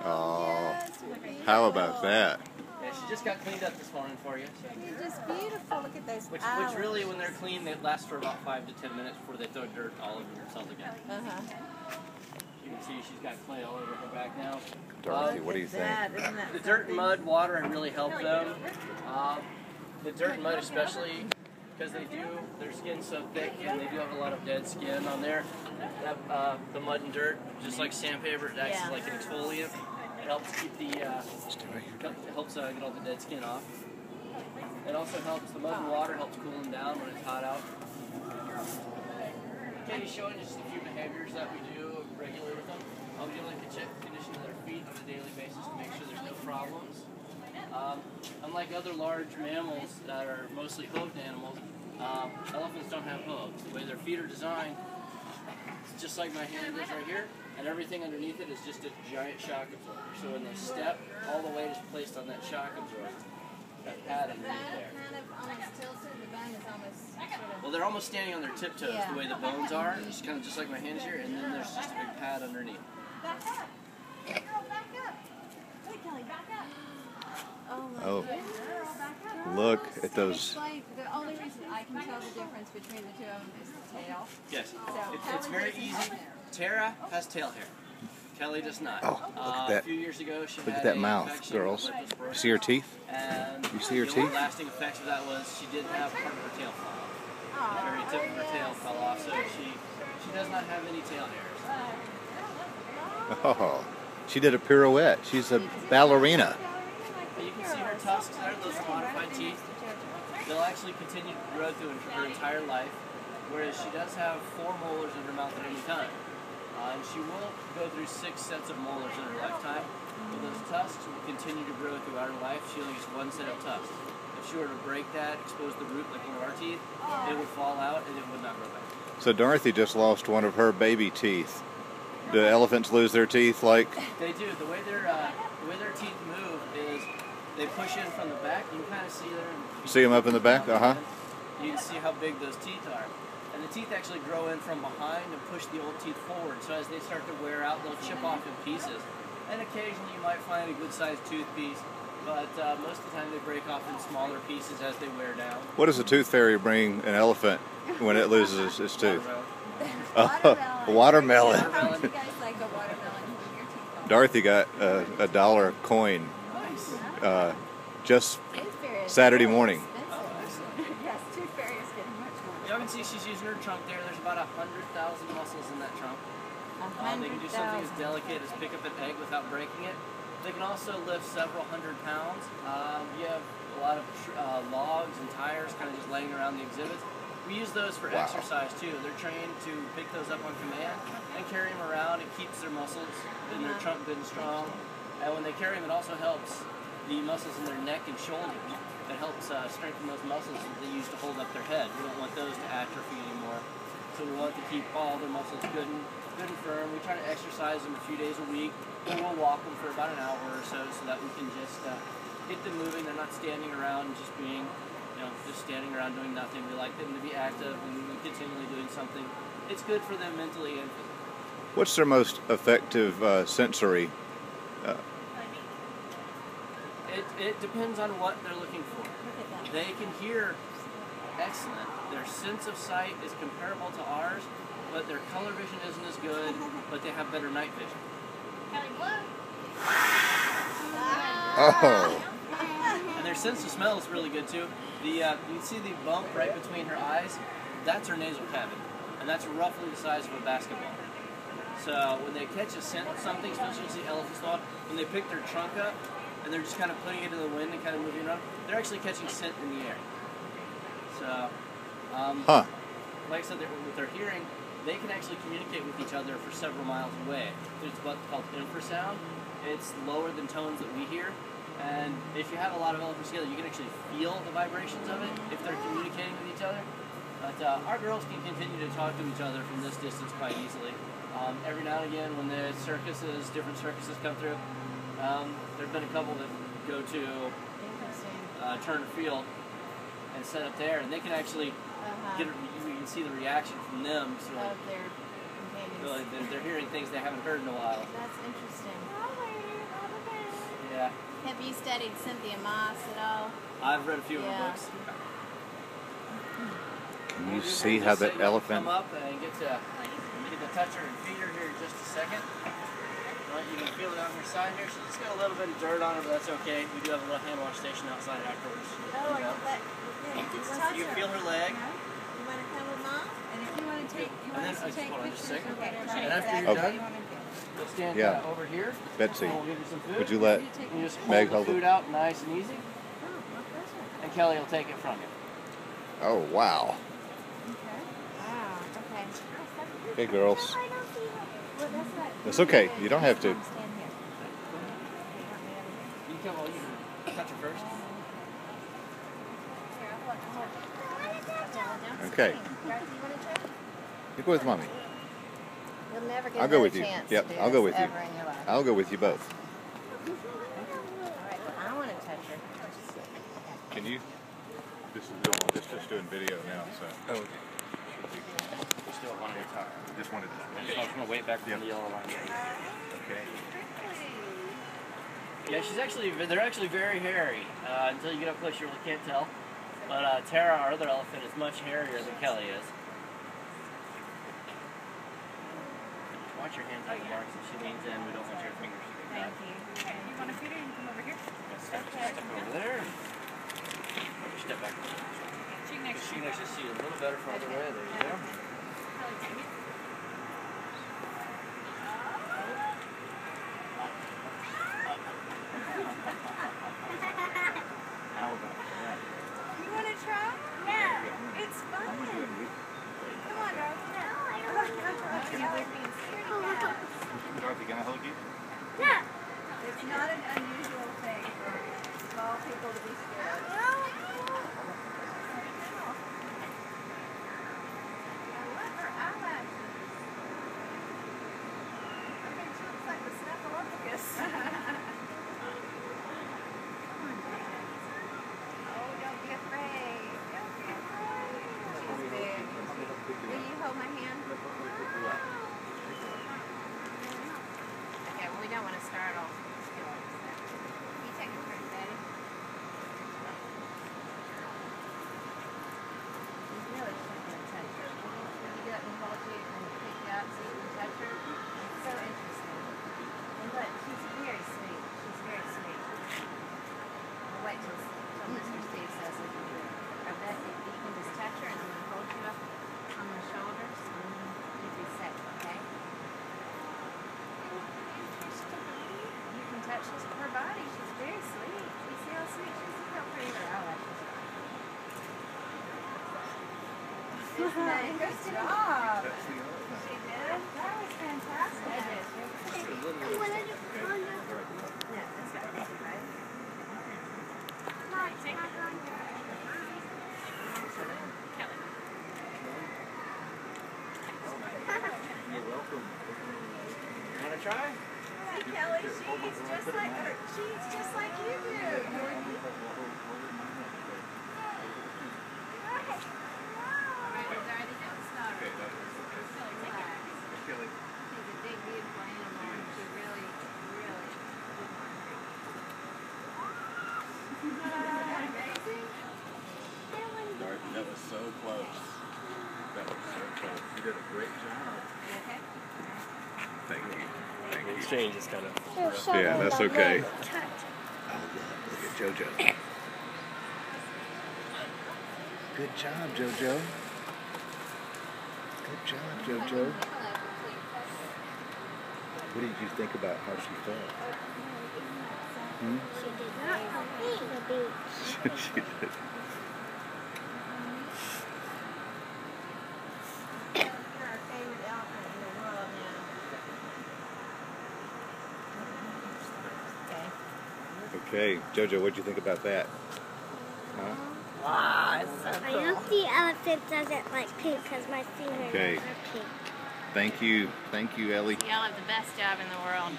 Oh, how about that? Yeah, she just got cleaned up this morning for you. You're just beautiful. Look at those Which eyes. really, when they're clean, they last for about 5 to 10 minutes before they throw dirt all over themselves again. You can see she's got clay all over her back now. Dorothy, what do you think? The dirt and mud, water, and really help them. The dirt and mud especially, because their skin's so thick and they do have a lot of dead skin on there. The mud and dirt, just like sandpaper, it acts like an exfoliant. It helps keep get all the dead skin off. It also helps, the mud and water helps cool them down when it's hot out. Katie's showing just a few behaviors that we do regularly with them. We do like to check the condition of their feet on a daily basis to make sure there's no problems. Unlike other large mammals that are mostly hoofed animals, elephants don't have hooves. The way their feet are designed, it's just like my hand is right here, and everything underneath it is just a giant shock absorber. So when they step, all the weight is placed on that shock absorber. That pad underneath there. Kind of almost tilted. The bone is almost sort of... Well, they're almost standing on their tiptoes the way the bones are. It's kind of just like my hands here, and then there's just a big pad underneath. Back up. Girl, back up. Wait, Kelly, back up. Oh, my goodness. Girl, back up. Look at those. The only reason I can tell the difference between the two of them is the tail. Yes. So, It's very easy. Tara has tail hair. Kelly does not. Oh, look at that. A few years ago, she Look had at that a mouth, infection girls. that was broken. You see her teeth? And You see her the teeth? lasting effects of that was she did have part of her tail fall off. The very tip of her tail fell off, so she does not have any tail hairs. Oh, she did a pirouette. She's a ballerina. But you can see her tusks there, those are modified teeth. They'll actually continue to grow through her entire life, whereas she does have 4 molars in her mouth at any time. And she will go through 6 sets of molars in her lifetime. But those tusks will continue to grow throughout her life. She only gets 1 set of tusks. If she were to break that, expose the root like one of our teeth, it would fall out and it would not grow back. So Dorothy just lost one of her baby teeth. Do elephants lose their teeth like? They do. The way their teeth move is they push in from the back. You can kind of see there. See them up in the back? Uh-huh. You can see how big those teeth are. And the teeth actually grow in from behind and push the old teeth forward. So as they start to wear out, they'll chip off in pieces. And occasionally you might find a good-sized tooth piece, but most of the time they break off in smaller pieces as they wear down. What does a tooth fairy bring an elephant when it loses its tooth? Watermelon. Watermelon. How would you guys like a watermelon with your teeth on? Dorothy got a $1 coin Nice. just Tooth fairy is Saturday very morning. expensive. Yes, tooth fairy is getting much more. You can see she's using her trunk there. There's about 100,000 muscles in that trunk. They can do something as delicate as pick up an egg without breaking it. They can also lift several hundred pounds. You have a lot of logs and tires kind of just laying around the exhibits. We use those for exercise too. They're trained to pick those up on command and carry them around. It keeps their muscles in their trunk good and strong. And when they carry them, it also helps the muscles in their neck and shoulders. It helps strengthen those muscles that they use to hold up their head. We don't want those to atrophy anymore. So we want to keep all their muscles good and firm. We try to exercise them a few days a week. And we'll walk them for about an hour or so that we can just get them moving. They're not standing around and just being, just standing around doing nothing. We like them to be active and continually doing something. It's good for them mentally and physically. What's their most effective sensory? It depends on what they're looking for. They can hear excellent. Their sense of sight is comparable to ours, but their color vision isn't as good, but they have better night vision. Oh. And their sense of smell is really good too. You can see the bump right between her eyes. That's her nasal cavity, and that's roughly the size of a basketball. So when they catch a scent of something, especially the elephant's dog, when they pick their trunk up and they're just kind of putting it in the wind and kind of moving around, they're actually catching scent in the air. So, like I said, with their hearing, they can actually communicate with each other for several miles away. There's what's called infrasound. It's lower than tones that we hear. And if you have a lot of elephants together, you can actually feel the vibrations of it if they're communicating with each other. But our girls can continue to talk to each other from this distance quite easily. Every now and again, when the different circuses come through, there have been a couple that go to Turner Field and set up there, and they can actually you can see the reaction from them. So of their companions. they're hearing things they haven't heard in a while. That's interesting. Yeah. Have you studied Cynthia Moss at all? I've read a few of her Yeah. books. Can you see how the elephant? Come up and get to touch her and feed her here in just a second. Right, you can feel it on her side here. She's just got a little bit of dirt on her, but that's okay. We do have a little hand wash station outside afterwards. Oh, You know. you just touch You her. feel her leg. You want to come with Mom? And if you want to take, you And want then, us to take hold on just a pictures second. or whatever. And after that's you're what done, you want to do. you'll stand Yeah. over here. Betsy, And we'll give you some food. would you let You just Meg hold hold the food it? out nice and easy. And Kelly will take it from you. Oh wow. Okay. Wow, okay. Hey girls. Well, that's what. It's okay. You don't have to. Stand here. You can come, well, you can touch her first. Here, I'll hold it. Okay. You want to try? You go with mommy. You'll never get I'll go another with you. chance Yep, to do I'll go this with you. ever in your life. I'll go with you both. All right, well, I want to touch her. Can you? This is just doing video now, so. Oh, okay. Just do it one at a time. Just wanted to. I'm just going to wait back from Yep. the yellow line. Okay. Yeah, they're actually very hairy. Until you get up close, you really can't tell. But Tara, our other elephant, is much hairier than Kelly is. Watch your hands on the marks. If she leans in, we don't want your fingers to get Thank cut. you. Okay, you want to feed her? You can come over here. Step over there. Step back. She next She can actually see a little better farther away. There you go. How about that? You want to try? Yeah. It's fun. Come on, darling. Dorothy, can I hug you? It's not an unusual thing for small people to be scared. I love her eyelashes. I think she looks like the Snuffleupagus. Oh, don't be afraid. Don't be afraid. She's big. Will you hold my hand? Okay, well, we don't want to start off skills. You take a turn, Daddy. You really shouldn't touch her. When you get up and hold you and pick you up so you can touch her, it's so interesting. And look, she's very sweet. She's very sweet. We'll wait till Mr. Steve says we can do it. I bet if you can just touch her and I'm going to hold you up on my shoulders and you'll be safe, okay? You can touch her body. She's very sweet. You see how sweet she is? Look how pretty her eyelashes are. Isn't that Good job. She did? That was fantastic. I did. No, that's not right. Want to try? See, Kelly, she's just like her. She's just like you do. Alright, Dorothy, don't stop her. Relax. She's a big, beautiful animal, and she really, really would want her. Amazing. Dorothy, that was so close. That was so close. You did a great job. You okay? Thank you. Thank The you. exchange is kind of. Yeah, that's okay. Oh, look at JoJo. Good job, JoJo. Good job, JoJo. What did you think about how she felt? Hmm? She did not come to the beach. She did. You're our favorite elephant in the world now. Okay. Okay, JoJo, what'd you think about that? Huh? Wow, it's so I cool. hope the elephant doesn't like pink because my fingers Okay. are pink. Thank you, Ellie. Y'all have the best job in the world.